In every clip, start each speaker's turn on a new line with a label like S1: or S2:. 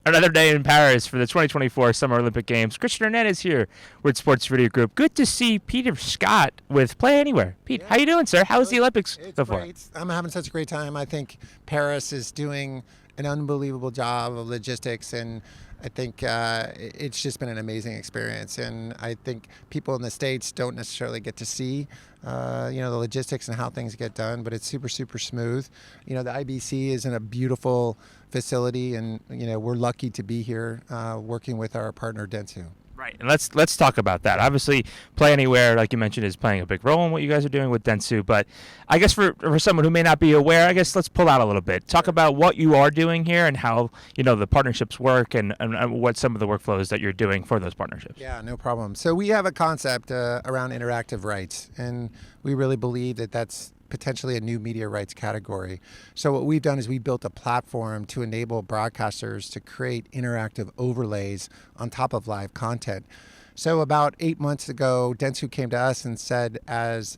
S1: Another day in Paris for the 2024 Summer Olympic Games. Christian Hernandez here with Sports Video Group. Good to see Peter Scott with Play Anywhere. Pete, how you doing, sir? How was the Olympics so far?
S2: Great. I'm having such a great time. I think Paris is doing an unbelievable job of logistics, and I think it's just been an amazing experience. And I think people in the States don't necessarily get to see, the logistics and how things get done, but it's super, super smooth. The IBC is in a beautiful facility, and we're lucky to be here working with our partner Dentsu.
S1: Right, and let's talk about that. Obviously, Play Anywhere, like you mentioned, is playing a big role in what you guys are doing with Dentsu. But I guess for someone who may not be aware, I guess let's pull out a little bit. Talk about what you are doing here and how the partnerships work and what some of the workflows that you're doing for those partnerships.
S2: Yeah, no problem. So we have a concept around interactive rights, and we really believe that that's potentially a new media rights category. So what we've done is we built a platform to enable broadcasters to create interactive overlays on top of live content. So about 8 months ago, Dentsu came to us and said, as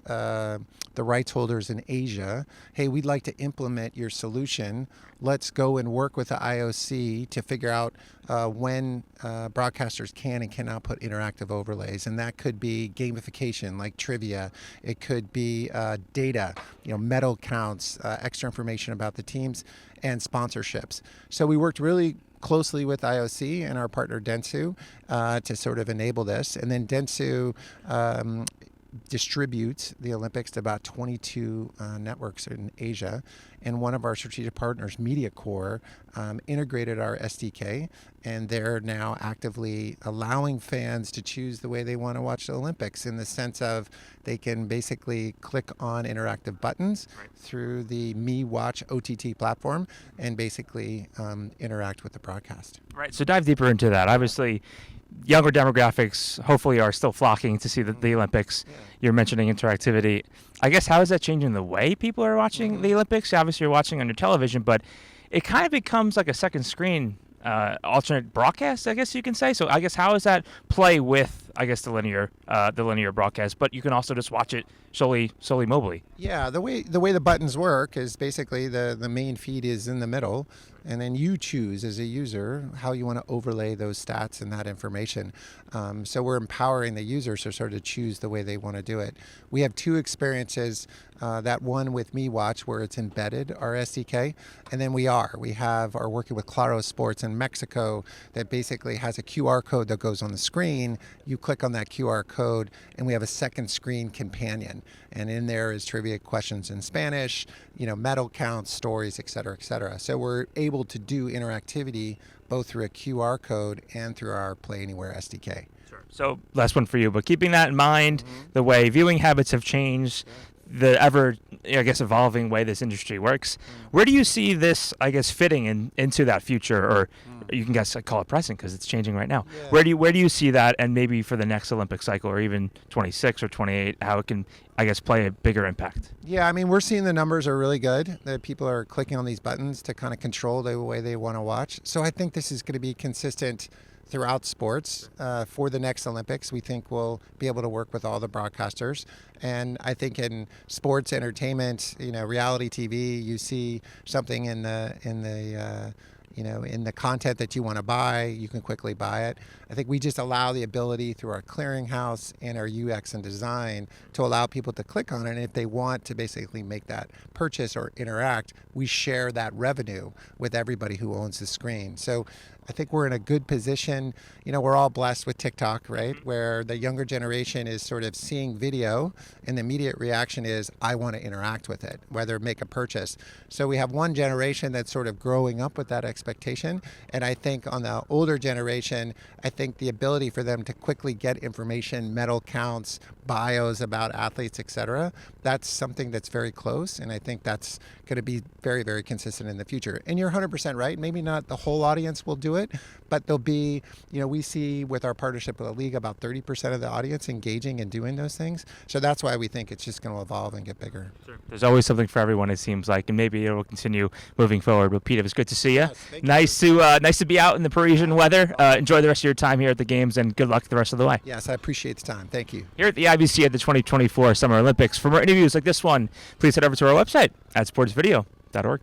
S2: the rights holders in Asia, hey, we'd like to implement your solution. Let's go and work with the IOC to figure out when broadcasters can and cannot put interactive overlays. And that could be gamification like trivia. It could be data, medal counts, extra information about the teams, and sponsorships. So we worked really closely with IOC and our partner Dentsu to sort of enable this. And then Dentsu distributes the Olympics to about 22 networks in Asia. And one of our strategic partners, MediaCore, integrated our SDK, and they're now actively allowing fans to choose the way they want to watch the Olympics, in the sense of they can basically click on interactive buttons through the Me Watch OTT platform and basically interact with the broadcast.
S1: Right, so dive deeper into that. Obviously, younger demographics hopefully are still flocking to see the Olympics. Yeah. You're mentioning interactivity. I guess how is that changing the way people are watching the Olympics? Obviously, you're watching on your television, but it kind of becomes like a second screen alternate broadcast, I guess you can say. So I guess how does that play with, I guess, the linear broadcast? But you can also just watch it solely mobily.
S2: Yeah, the way the buttons work is basically the main feed is in the middle, and then you choose as a user how you want to overlay those stats and that information. So we're empowering the users to sort of choose the way they want to do it. We have two experiences. That one with Me Watch, where it's embedded our SDK, and then we are working with Claro Sports in Mexico that basically has a QR code that goes on the screen. You click on that QR code, and we have a second screen companion, and in there is trivia questions in Spanish, medal counts, stories, et cetera, et cetera. So we're able to do interactivity both through a QR code and through our Play Anywhere SDK.
S1: Sure. So last one for you, but keeping that in mind, the way viewing habits have changed, the ever, evolving way this industry works. Where do you see this, fitting into that future, or you can call it present because it's changing right now? Yeah. Where do you see that, and maybe for the next Olympic cycle, or even 26 or 28, how it can, play a bigger impact?
S2: Yeah, we're seeing the numbers are really good, that people are clicking on these buttons to kind of control the way they want to watch. So I think this is going to be consistent throughout sports. For the next Olympics, we think we'll be able to work with all the broadcasters. And I think in sports entertainment, reality TV, you see something in the content that you want to buy, you can quickly buy it. I think we just allow the ability through our clearinghouse and our UX and design to allow people to click on it. And if they want to basically make that purchase or interact, we share that revenue with everybody who owns the screen. So I think we're in a good position. We're all blessed with TikTok, right? Where the younger generation is sort of seeing video, and the immediate reaction is, I want to interact with it, whether make a purchase. So we have one generation that's sort of growing up with that expectation. And I think on the older generation, I think the ability for them to quickly get information, medal counts, bios about athletes, et cetera, that's something that's very close. And I think that's going to be very, very consistent in the future. And you're 100% right. Maybe not the whole audience will do it, but there'll be, we see with our partnership with the league about 30% of the audience engaging and doing those things. So that's why we think it's just going to evolve and get bigger.
S1: Sure. There's always something for everyone, it seems like, and maybe it will continue moving forward. But Pete, it was good to see you.
S2: Yes,
S1: nice to be out in the Parisian weather. Enjoy the rest of your time here at the games, and good luck the rest of the way.
S2: Yes, I appreciate the time. Thank you.
S1: Here at the IBC at the 2024 Summer Olympics. For more interviews like this one, please head over to our website at sportsvideo.org.